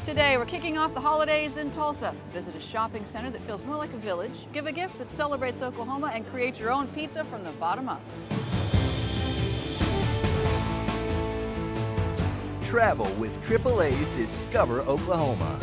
Today, we're kicking off the holidays in Tulsa. Visit a shopping center that feels more like a village. Give a gift that celebrates Oklahoma and create your own pizza from the bottom up. Travel with AAA's Discover Oklahoma.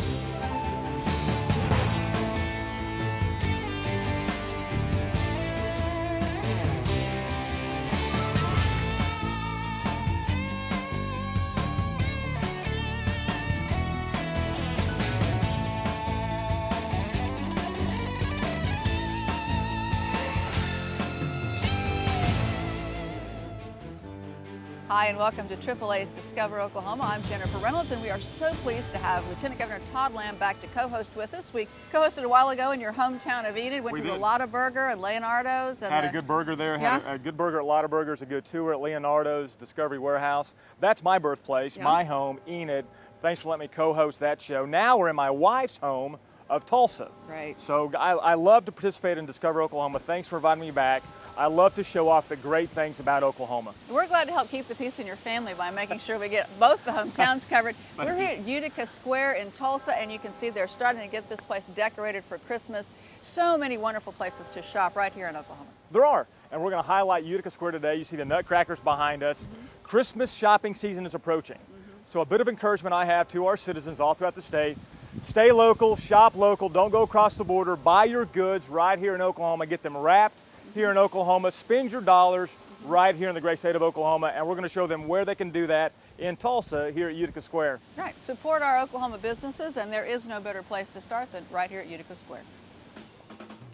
Hi and welcome to AAA's Discover Oklahoma. I'm Jennifer Reynolds and we are so pleased to have Lieutenant Governor Todd Lamb back to co-host with us. We co-hosted a while ago in your hometown of Enid, went to a Lotta Burger and Leonardo's. And had a good burger there, had a good burger at Lotta Burgers, a good tour at Leonardo's, Discovery Warehouse. That's my birthplace, my home, Enid. Thanks for letting me co-host that show. Now we're in my wife's home of Tulsa. Right. So I love to participate in Discover Oklahoma. Thanks for inviting me back. I love to show off the great things about Oklahoma. We're glad to help keep the peace in your family by making sure we get both the hometowns covered. We're here at Utica Square in Tulsa, and you can see they're starting to get this place decorated for Christmas. So many wonderful places to shop right here in Oklahoma. There are, and we're going to highlight Utica Square today. You see the nutcrackers behind us. Christmas shopping season is approaching. So a bit of encouragement I have to our citizens all throughout the state. Stay local, shop local, don't go across the border. Buy your goods right here in Oklahoma. Get them wrapped here in Oklahoma. Spend your dollars right here in the great state of Oklahoma, and we're going to show them where they can do that in Tulsa here at Utica Square. Right. Support our Oklahoma businesses, and there is no better place to start than right here at Utica Square.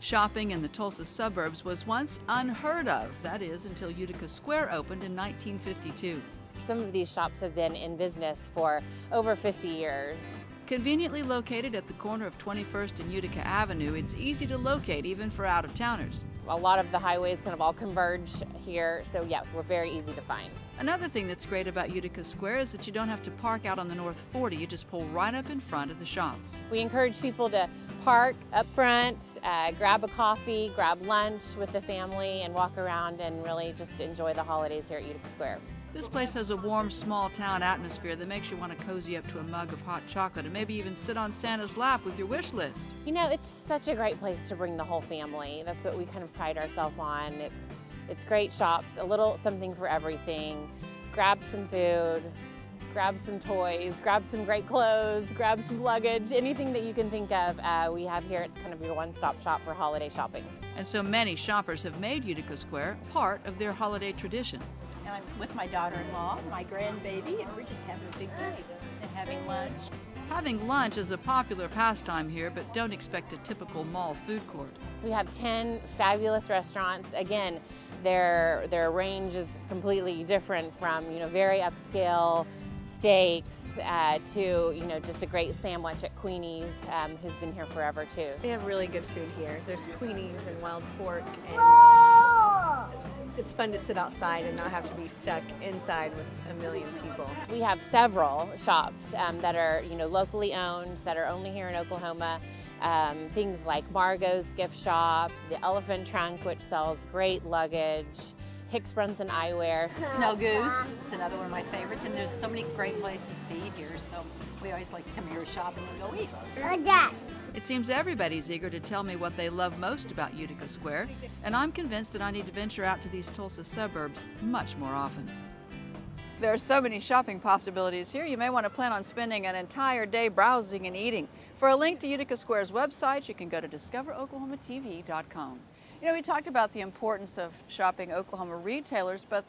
Shopping in the Tulsa suburbs was once unheard of. That is, until Utica Square opened in 1952. Some of these shops have been in business for over 50 years. Conveniently located at the corner of 21st and Utica Avenue, it's easy to locate even for out-of-towners. A lot of the highways kind of all converge here, so yeah, we're very easy to find. Another thing that's great about Utica Square is that you don't have to park out on the North 40, you just pull right up in front of the shops. We encourage people to park up front, grab a coffee, grab lunch with the family, and walk around and really just enjoy the holidays here at Utica Square. This place has a warm, small-town atmosphere that makes you want to cozy up to a mug of hot chocolate and maybe even sit on Santa's lap with your wish list. You know, it's such a great place to bring the whole family. That's what we kind of pride ourselves on. It's great shops, a little something for everything. Grab some food, grab some toys, grab some great clothes, grab some luggage, anything that you can think of we have here. It's kind of your one-stop shop for holiday shopping. And so many shoppers have made Utica Square part of their holiday tradition. And I'm with my daughter-in-law, my grandbaby, and we're just having a big day and having lunch. Having lunch is a popular pastime here, but don't expect a typical mall food court. We have 10 fabulous restaurants. Again, their range is completely different from, you know, very upscale steaks to, you know, just a great sandwich at Queenie's, who's been here forever too. They have really good food here. There's Queenie's and wild pork, and it's fun to sit outside and not have to be stuck inside with a million people. We have several shops that are, you know, locally owned, that are only here in Oklahoma. Things like Margot's Gift Shop, the Elephant Trunk, which sells great luggage, Hicks Brunson Eyewear. Snow Goose is another one of my favorites, and there's so many great places to eat here, so we always like to come here shopping and go eat. It seems everybody's eager to tell me what they love most about Utica Square, and I'm convinced that I need to venture out to these Tulsa suburbs much more often. There are so many shopping possibilities here, you may want to plan on spending an entire day browsing and eating. For a link to Utica Square's website, you can go to discoveroklahomatv.com. You know, we talked about the importance of shopping Oklahoma retailers, but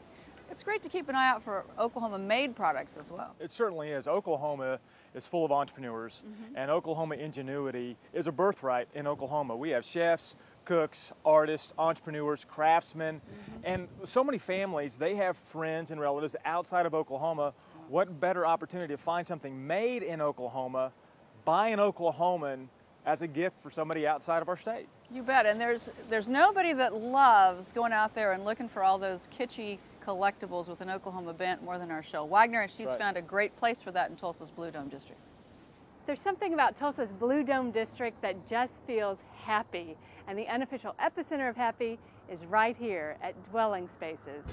it's great to keep an eye out for Oklahoma-made products as well. It certainly is. Oklahoma is full of entrepreneurs, and Oklahoma ingenuity is a birthright in Oklahoma. We have chefs, cooks, artists, entrepreneurs, craftsmen, and so many families, they have friends and relatives outside of Oklahoma. What better opportunity to find something made in Oklahoma by an Oklahoman as a gift for somebody outside of our state? You bet, and there's nobody that loves going out there and looking for all those kitschy collectibles with an Oklahoma bent more than our Shell Wagner, and she's found a great place for that in Tulsa's Blue Dome District. There's something about Tulsa's Blue Dome District that just feels happy, and the unofficial epicenter of happy is right here at Dwelling Spaces.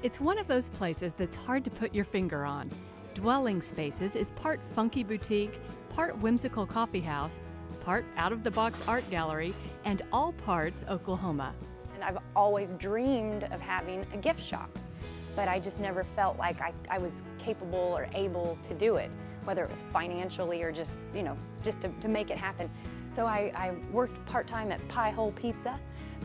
It's one of those places that's hard to put your finger on. Dwelling Spaces is part funky boutique, part whimsical coffee house, part out-of-the-box art gallery, and all parts Oklahoma. And I've always dreamed of having a gift shop, but I just never felt like I was capable or able to do it, whether it was financially or just, you know, just to make it happen. So I worked part-time at Pie Hole Pizza,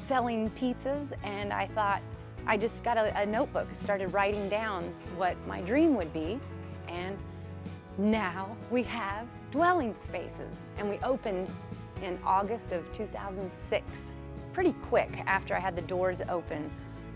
selling pizzas, and I thought, I just got a notebook, started writing down what my dream would be, and now we have Dwelling Spaces, and we opened in August of 2006. Pretty quick after I had the doors open,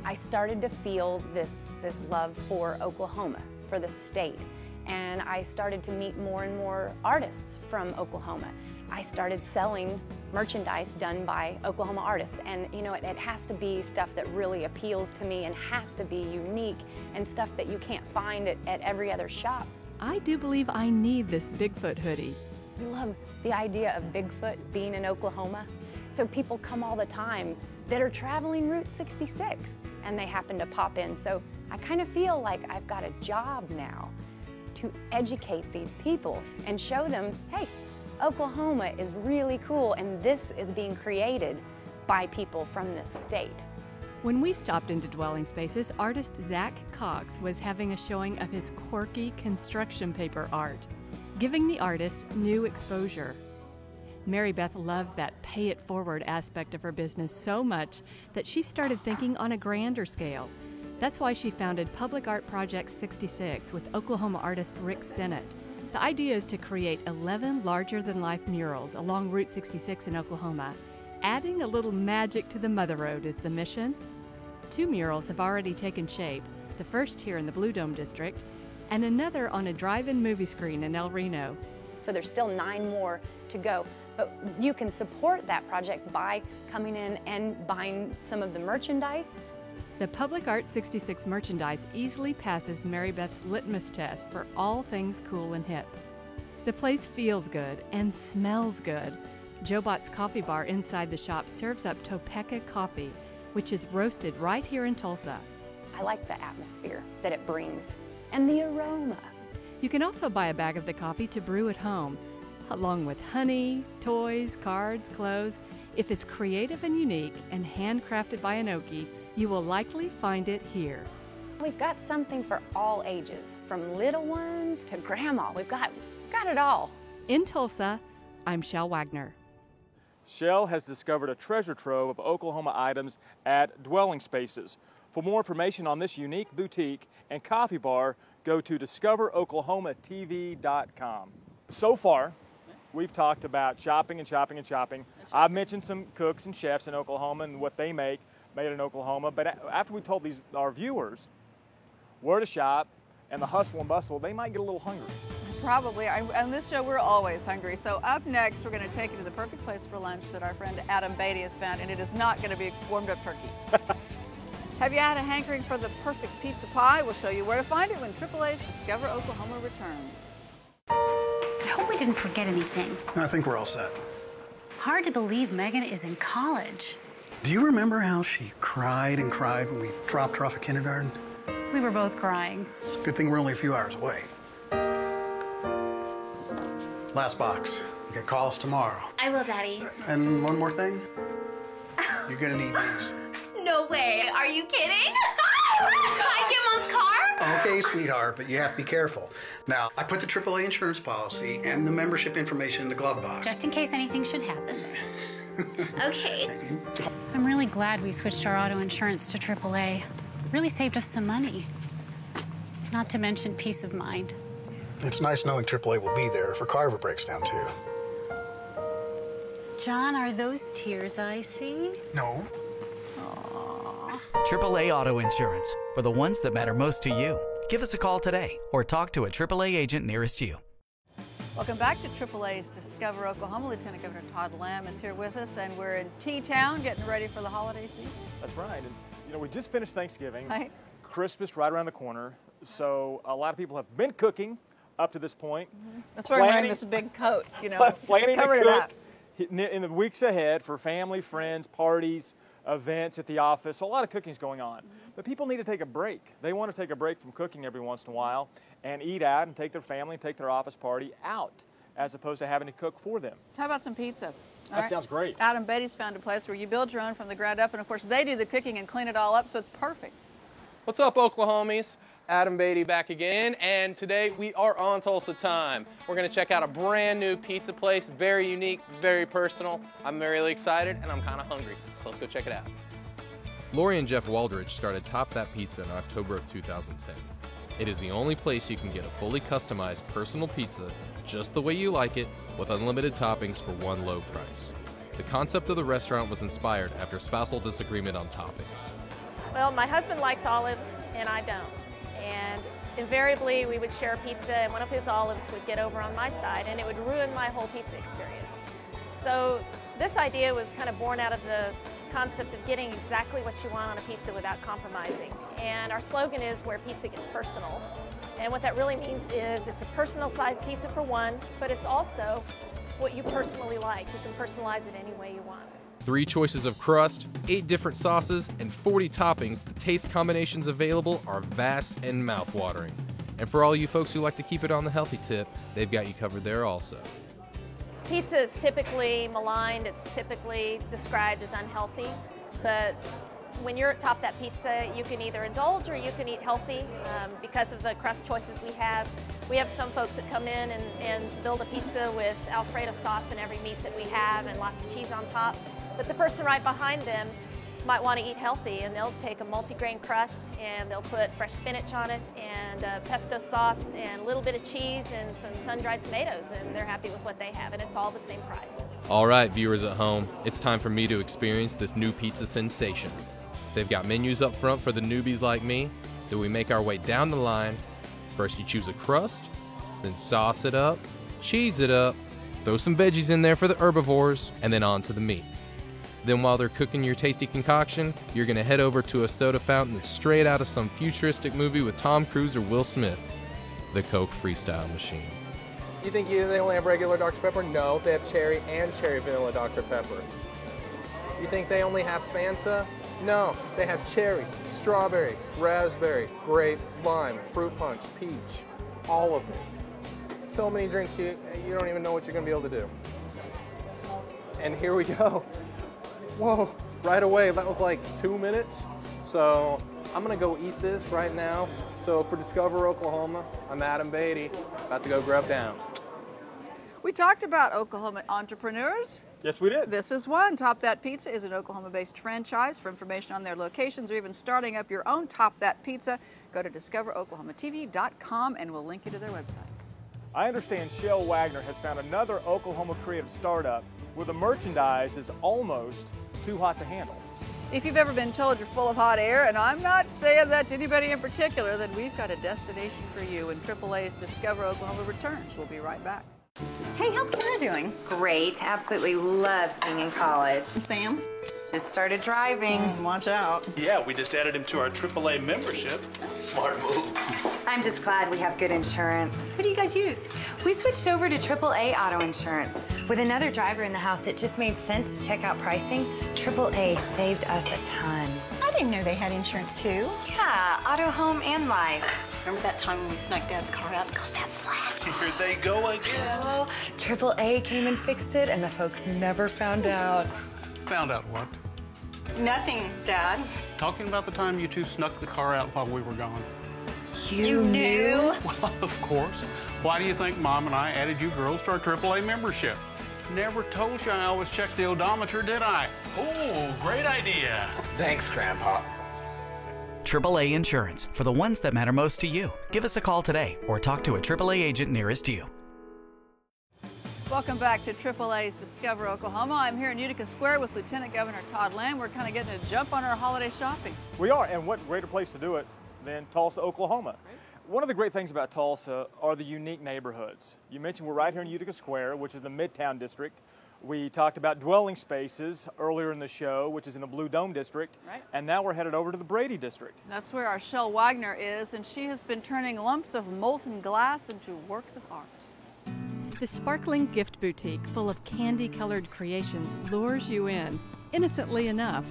I started to feel this love for Oklahoma, for the state, and I started to meet more and more artists from Oklahoma. I started selling merchandise done by Oklahoma artists, and you know, it has to be stuff that really appeals to me and has to be unique and stuff that you can't find at every other shop. I do believe I need this Bigfoot hoodie. We love the idea of Bigfoot being in Oklahoma. So people come all the time that are traveling Route 66 and they happen to pop in. So I kind of feel like I've got a job now to educate these people and show them, hey, Oklahoma is really cool and this is being created by people from this state. When we stopped into Dwelling Spaces, artist Zach Cox was having a showing of his quirky construction paper art, giving the artist new exposure. Mary Beth loves that pay-it-forward aspect of her business so much that she started thinking on a grander scale. That's why she founded Public Art Project 66 with Oklahoma artist Rick Sennett. The idea is to create 11 larger-than-life murals along Route 66 in Oklahoma. Adding a little magic to the Mother Road is the mission. 2 murals have already taken shape, the first here in the Blue Dome District, and another on a drive-in movie screen in El Reno. So there's still 9 more to go. But you can support that project by coming in and buying some of the merchandise. The Public Art 66 merchandise easily passes Mary Beth's litmus test for all things cool and hip. The place feels good and smells good. Joe Bott's Coffee Bar inside the shop serves up Topeka coffee, which is roasted right here in Tulsa. I like the atmosphere that it brings and the aroma. You can also buy a bag of the coffee to brew at home, along with honey, toys, cards, clothes. If it's creative and unique and handcrafted by an Okie, you will likely find it here. We've got something for all ages, from little ones to grandma. We've got it all. In Tulsa, I'm Shell Wagner. Shell has discovered a treasure trove of Oklahoma items at Dwelling Spaces. For more information on this unique boutique and coffee bar, go to discoveroklahomatv.com. So far, we've talked about shopping and shopping and shopping. I've mentioned some cooks and chefs in Oklahoma and what they make, made in Oklahoma. But after we told our viewers where to shop and the hustle and bustle, they might get a little hungry. Probably. On this show, we're always hungry. So up next, we're going to take you to the perfect place for lunch that our friend Adam Beatty has found, and it is not going to be warmed up turkey. Have you had a hankering for the perfect pizza pie? We'll show you where to find it when AAA's Discover Oklahoma returns. I hope we didn't forget anything. I think we're all set. Hard to believe Megan is in college. Do you remember how she cried and cried when we dropped her off at kindergarten? We were both crying. Good thing we're only a few hours away. Last box. You can call us tomorrow. I will, Daddy. And one more thing. You're gonna need these. No way. Are you kidding? Can I get Mom's car? Okay, sweetheart, but you have to be careful. Now, I put the AAA insurance policy and the membership information in the glove box. Just in case anything should happen. Okay. I'm really glad we switched our auto insurance to AAA. Really saved us some money. Not to mention peace of mind. It's nice knowing AAA will be there if her car ever breaks down, too. John, are those tears I see? No. AAA Auto Insurance, for the ones that matter most to you. Give us a call today or talk to a AAA agent nearest you. Welcome back to AAA's Discover Oklahoma. Lieutenant Governor Todd Lamb is here with us, and we're in T-Town getting ready for the holiday season. That's right. And you know, we just finished Thanksgiving. Right. Christmas right around the corner. So a lot of people have been cooking up to this point. That's why I'm wearing this big coat, you know. Planning to cover it up. cook in the weeks ahead for family, friends, parties, events at the office. So a lot of cooking's going on. But people need to take a break. They want to take a break from cooking every once in a while and eat out and take their family, take their office party out. as opposed to having to cook for them. How about some pizza? That sounds great. Adam Beatty's found a place where you build your own from the ground up, and of course they do the cooking and clean it all up, so it's perfect. What's up, Oklahomies? Adam Beatty back again, and today we are on Tulsa time. We're gonna check out a brand new pizza place, very unique, very personal. I'm really excited and I'm kind of hungry, so let's go check it out. Lori and Jeff Waldridge started Top That Pizza in October of 2010. It is the only place you can get a fully customized personal pizza just the way you like it, with unlimited toppings for one low price. The concept of the restaurant was inspired after spousal disagreement on toppings. Well, my husband likes olives and I don't. And invariably we would share a pizza and one of his olives would get over on my side and it would ruin my whole pizza experience. So this idea was kind of born out of the concept of getting exactly what you want on a pizza without compromising. And our slogan is where pizza gets personal. And what that really means is it's a personal sized pizza for one, but it's also what you personally like. You can personalize it any way you want. 3 choices of crust, 8 different sauces, and 40 toppings. The taste combinations available are vast and mouth-watering. And for all you folks who like to keep it on the healthy tip, they've got you covered there also. Pizza is typically maligned, it's typically described as unhealthy, but when you're at Top That Pizza, you can either indulge or you can eat healthy because of the crust choices we have. We have some folks that come in and build a pizza with Alfredo sauce in every meat that we have and lots of cheese on top. But the person right behind them might want to eat healthy and they'll take a multi-grain crust and they'll put fresh spinach on it and pesto sauce and a little bit of cheese and some sun-dried tomatoes, and they're happy with what they have, and it's all the same price. All right, viewers at home, it's time for me to experience this new pizza sensation. They've got menus up front for the newbies like me. Then we make our way down the line. First you choose a crust, then sauce it up, cheese it up, throw some veggies in there for the herbivores, and then on to the meat. Then while they're cooking your tasty concoction, you're gonna head over to a soda fountain that's straight out of some futuristic movie with Tom Cruise or Will Smith, the Coke Freestyle Machine. You think they only have regular Dr. Pepper? No, they have cherry and cherry vanilla Dr. Pepper. You think they only have Fanta? No, they have cherry, strawberry, raspberry, grape, lime, fruit punch, peach, all of it. So many drinks you don't even know what you're gonna be able to do. And here we go. Whoa, right away, that was like 2 minutes. So I'm gonna go eat this right now. So for Discover Oklahoma, I'm Adam Beatty, about to go grub down. We talked about Oklahoma entrepreneurs. Yes, we did. This is one. Top That Pizza is an Oklahoma-based franchise. For information on their locations or even starting up your own Top That Pizza, go to discoveroklahomatv.com and we'll link you to their website. I understand Shell Wagner has found another Oklahoma creative startup where the merchandise is almost too hot to handle. If you've ever been told you're full of hot air, and I'm not saying that to anybody in particular, then we've got a destination for you when AAA's Discover Oklahoma returns. We'll be right back. Hey, how's Kara doing? Great. Absolutely loves being in college. And Sam? Just started driving. Watch out. Yeah, we just added him to our AAA membership. Smart move. I'm just glad we have good insurance. What do you guys use? We switched over to AAA auto insurance. With another driver in the house, it just made sense to check out pricing. AAA saved us a ton. I didn't know they had insurance too. Yeah, auto, home, and life. Remember that time when we snuck Dad's car out and got that flat? Here they go again. Well, AAA came and fixed it, and the folks never found out. Found out what? Nothing, Dad. Talking about the time you two snuck the car out while we were gone. You knew? Well, of course. Why do you think Mom and I added you girls to our AAA membership? Never told you I always check the odometer, did I? Oh, great idea. Thanks, Grandpa. AAA Insurance, for the ones that matter most to you. Give us a call today or talk to a AAA agent nearest you. Welcome back to AAA's Discover Oklahoma. I'm here in Utica Square with Lieutenant Governor Todd Lamb. We're kind of getting a jump on our holiday shopping. We are, and what greater place to do it than Tulsa, Oklahoma. One of the great things about Tulsa are the unique neighborhoods. You mentioned we're right here in Utica Square, which is the Midtown District. We talked about dwelling spaces earlier in the show, which is in the Blue Dome District. Right. And now we're headed over to the Brady District. That's where our Shell Wagner is, and she has been turning lumps of molten glass into works of art. The sparkling gift boutique full of candy-colored creations lures you in, innocently enough.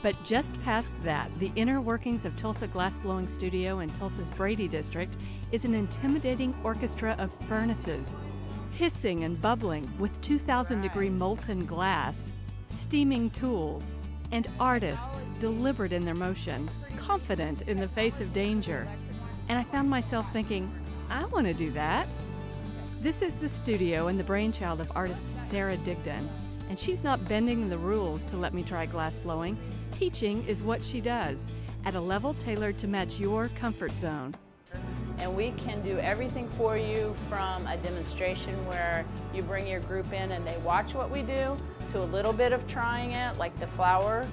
But just past that, the inner workings of Tulsa Glassblowing Studio in Tulsa's Brady District is an intimidating orchestra of furnaces. hissing and bubbling with 2,000-degree molten glass, steaming tools, and artists deliberate in their motion, confident in the face of danger. And I found myself thinking, I want to do that. This is the studio and the brainchild of artist Sarah Digdon, and she's not bending the rules to let me try glass blowing. Teaching is what she does, at a level tailored to match your comfort zone. And we can do everything for you, from a demonstration where you bring your group in and they watch what we do, to a little bit of trying it, like the flower,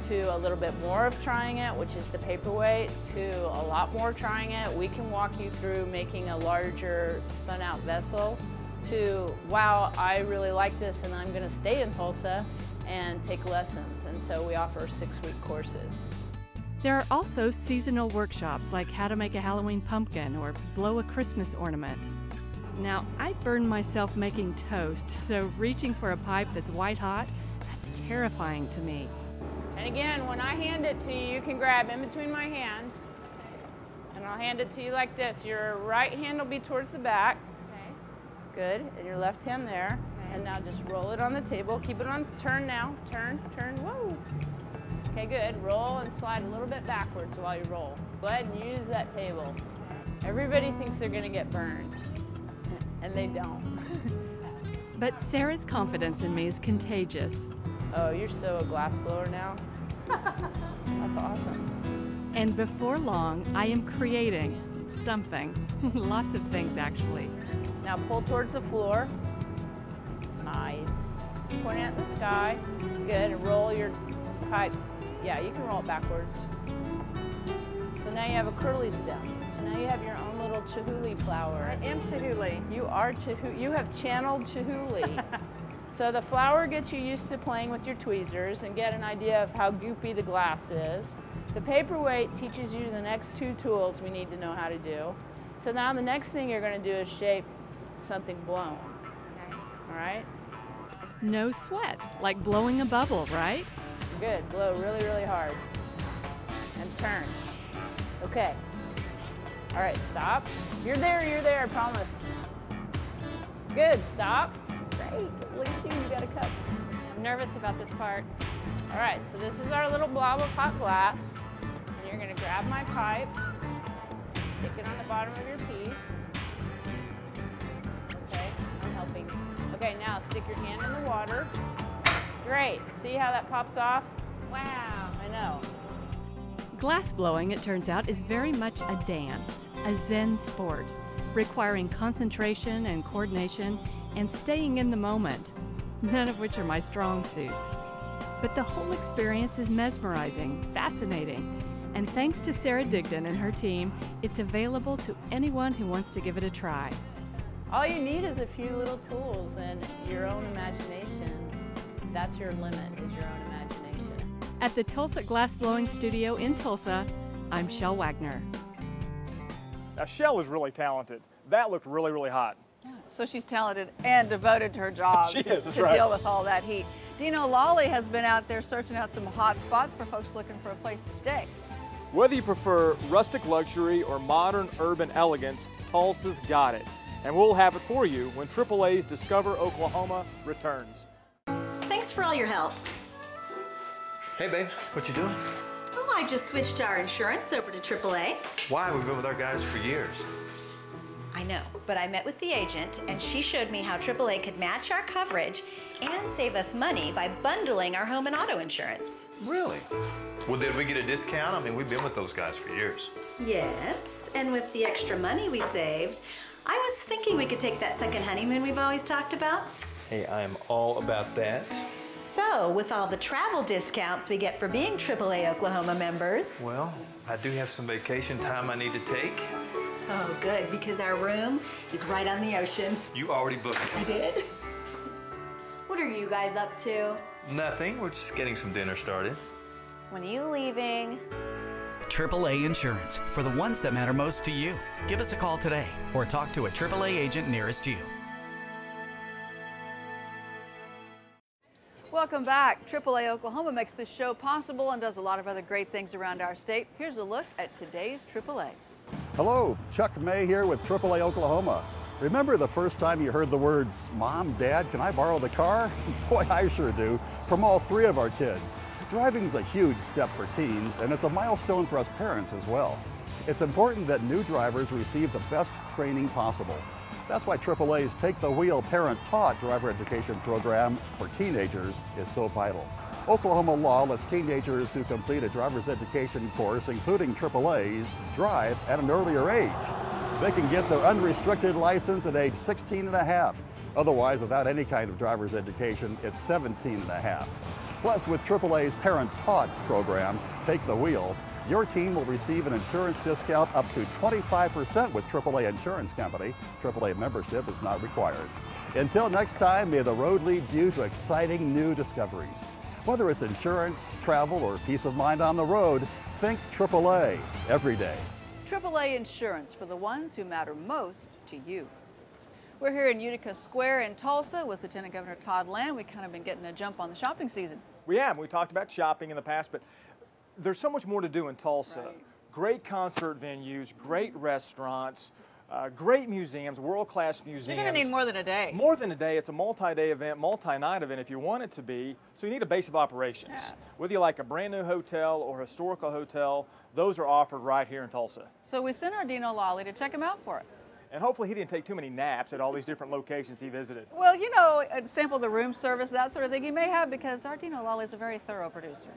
to a little bit more of trying it, which is the paperweight, to a lot more trying it. We can walk you through making a larger spun out vessel, to, wow, I really like this and I'm gonna stay in Tulsa and take lessons. And so we offer 6-week courses. There are also seasonal workshops like how to make a Halloween pumpkin or blow a Christmas ornament. Now, I burn myself making toast, so reaching for a pipe that's white hot, that's terrifying to me. And again, when I hand it to you, you can grab in between my hands, and I'll hand it to you like this. Your right hand will be towards the back. Okay. Good, and your left hand there. Okay. And now just roll it on the table. Keep it on, turn now, turn, whoa. Okay, good. Roll and slide a little bit backwards while you roll. Go ahead and use that table. Everybody thinks they're gonna get burned, and they don't. But Sarah's confidence in me is contagious. Oh, you're so a glass blower now? That's awesome. And before long, I am creating something. Lots of things, actually. Now pull towards the floor. Nice. Point at the sky. Good, and roll your pipe. Yeah, you can roll it backwards. So now you have a curly stem. So now you have your own little Chihuly flower. I am Chihuly. You are Chihuly. You have channeled Chihuly. So the flower gets you used to playing with your tweezers and get an idea of how goopy the glass is. The paperweight teaches you the next 2 tools we need to know how to do. So now the next thing you're going to do is shape something blown. Okay. All right? No sweat, like blowing a bubble, right? Good. Blow really, really hard. And turn. Okay. All right, stop. You're there, I promise. Good, stop. Great. Look at you got a cup. I'm nervous about this part. All right, so this is our little blob of hot glass. And you're gonna grab my pipe, stick it on the bottom of your piece. Okay, I'm helping. Okay, now stick your hand in the water. Great, see how that pops off? Wow, I know. Glass blowing, it turns out, is very much a dance, a Zen sport, requiring concentration and coordination and staying in the moment, none of which are my strong suits. But the whole experience is mesmerizing, fascinating, and thanks to Sarah Digdon and her team, it's available to anyone who wants to give it a try. All you need is a few little tools and your own imagination. That's your limit, is your own imagination. At the Tulsa Glass Blowing Studio in Tulsa, I'm Shel Wagner. Now, Shel is really talented. That looked really, really hot. So she's talented and devoted to her job to right. Deal with all that heat. Dino Lawley has been out there searching out some hot spots for folks looking for a place to stay. Whether you prefer rustic luxury or modern urban elegance, Tulsa's got it. And we'll have it for you when AAA's Discover Oklahoma returns. Thanks for all your help. Hey babe, what you doing? Oh, I just switched our insurance over to AAA. Why? We've been with our guys for years. I know, but I met with the agent and she showed me how AAA could match our coverage and save us money by bundling our home and auto insurance. Really? Well, did we get a discount? I mean, we've been with those guys for years. Yes, and with the extra money we saved, I was thinking we could take that second honeymoon we've always talked about. Hey, I am all about that. So, with all the travel discounts we get for being AAA Oklahoma members. Well, I do have some vacation time I need to take. Oh, good, because our room is right on the ocean. You already booked it. I did? What are you guys up to? Nothing. We're just getting some dinner started. When are you leaving? AAA Insurance, for the ones that matter most to you. Give us a call today or talk to a AAA agent nearest you. Welcome back. AAA Oklahoma makes this show possible and does a lot of other great things around our state. Here's a look at today's AAA. Hello, Chuck May here with AAA Oklahoma. Remember the first time you heard the words, "Mom, Dad, can I borrow the car?" Boy, I sure do, from all three of our kids. Driving's a huge step for teens, and it's a milestone for us parents as well. It's important that new drivers receive the best training possible. That's why AAA's Take the Wheel Parent-Taught driver education program for teenagers is so vital. Oklahoma law lets teenagers who complete a driver's education course, including AAA's, drive at an earlier age. They can get their unrestricted license at age 16 and a half. Otherwise, without any kind of driver's education, it's 17 and a half. Plus, with AAA's Parent-Taught program, Take the Wheel, your teen will receive an insurance discount up to 25% with AAA Insurance Company. AAA membership is not required. Until next time, may the road lead you to exciting new discoveries. Whether it's insurance, travel, or peace of mind on the road, think AAA every day. AAA Insurance for the ones who matter most to you. We're here in Utica Square in Tulsa with Lieutenant Governor Todd Lamb. We've kind of been getting a jump on the shopping season. We have. We talked about shopping in the past, but there's so much more to do in Tulsa. Right. Great concert venues, great restaurants, great museums, world-class museums. You're going to need more than a day. More than a day. It's a multi-day event, multi-night event if you want it to be. So you need a base of operations. Yeah. Whether you like a brand new hotel or historical hotel, those are offered right here in Tulsa. So we sent our Dino Lolly to check them out for us. And hopefully he didn't take too many naps at all these different locations he visited. Well, you know, sample the room service, that sort of thing. He may have, because our Dino Lolly is a very thorough producer.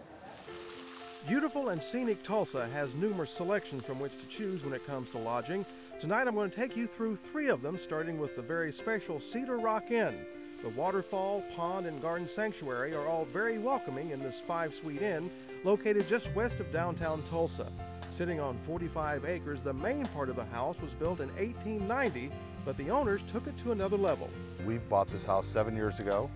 Beautiful and scenic Tulsa has numerous selections from which to choose when it comes to lodging. Tonight I'm going to take you through three of them, starting with the very special Cedar Rock Inn. The waterfall, pond, and garden sanctuary are all very welcoming in this 5-suite inn located just west of downtown Tulsa. Sitting on 45 acres, the main part of the house was built in 1890, but the owners took it to another level. We bought this house 7 years ago,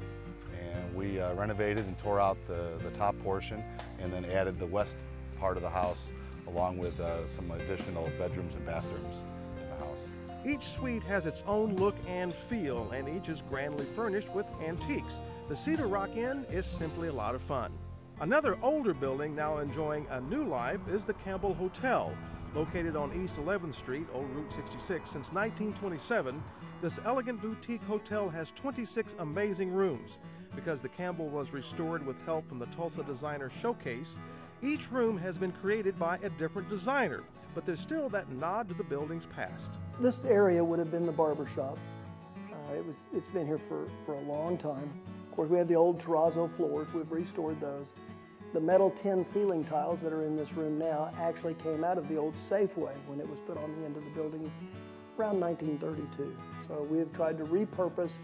and we renovated and tore out the top portion and then added the west part of the house along with some additional bedrooms and bathrooms in the house. Each suite has its own look and feel, and each is grandly furnished with antiques. The Cedar Rock Inn is simply a lot of fun. Another older building now enjoying a new life is the Campbell Hotel. Located on East 11th Street, Old Route 66, since 1927, this elegant boutique hotel has 26 amazing rooms. Because the Campbell was restored with help from the Tulsa Designer Showcase, each room has been created by a different designer, but there's still that nod to the building's past. This area would have been the barber shop. It's been here for a long time. Of course, we have the old terrazzo floors. We've restored those. The metal tin ceiling tiles that are in this room now actually came out of the old Safeway when it was put on the end of the building around 1932. So we have tried to repurpose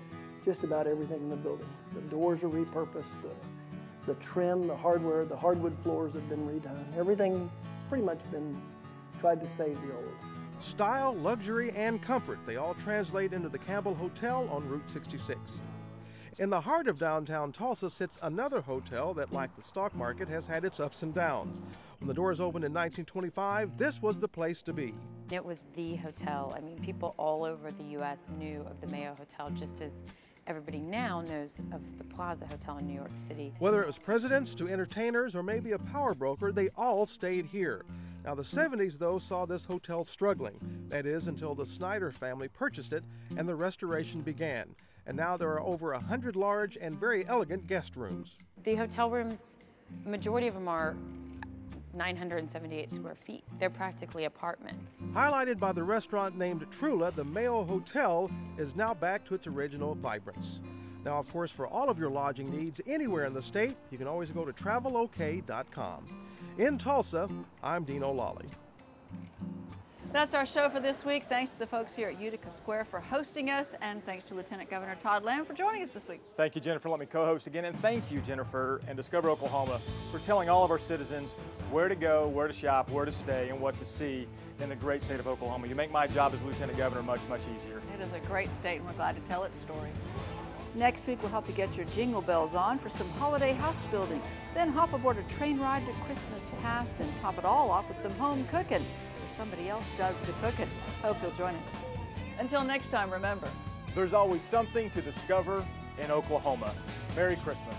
just about everything in the building. The doors are repurposed, the trim, the hardware, the hardwood floors have been redone. Everything's pretty much been tried to save the old. Style, luxury, and comfort, they all translate into the Campbell Hotel on Route 66. In the heart of downtown Tulsa sits another hotel that, like the stock market, has had its ups and downs. When the doors opened in 1925, this was the place to be. It was the hotel. I mean, people all over the U.S. knew of the Mayo Hotel, just as everybody now knows of the Plaza Hotel in New York City. Whether it was presidents to entertainers or maybe a power broker, they all stayed here. Now, the 70s, though, saw this hotel struggling. That is, until the Snyder family purchased it and the restoration began. And now there are over 100 large and very elegant guest rooms. The hotel rooms, majority of them are 978 square feet. They're practically apartments. Highlighted by the restaurant named Trula, the Mayo Hotel is now back to its original vibrance. Now, of course, for all of your lodging needs anywhere in the state, you can always go to travelok.com. In Tulsa, I'm Dino Lolly. That's our show for this week. Thanks to the folks here at Utica Square for hosting us, and thanks to Lieutenant Governor Todd Lamb for joining us this week. Thank you, Jennifer. Let me co-host again, and thank you, Jennifer and Discover Oklahoma, for telling all of our citizens where to go, where to shop, where to stay, and what to see in the great state of Oklahoma. You make my job as Lieutenant Governor much, much easier. It is a great state, and we're glad to tell its story. Next week, we'll help you get your jingle bells on for some holiday house building. Then hop aboard a train ride to Christmas past and top it all off with some home cooking. Somebody else does the cooking. Hope you'll join us. Until next time, remember, there's always something to discover in Oklahoma. Merry Christmas.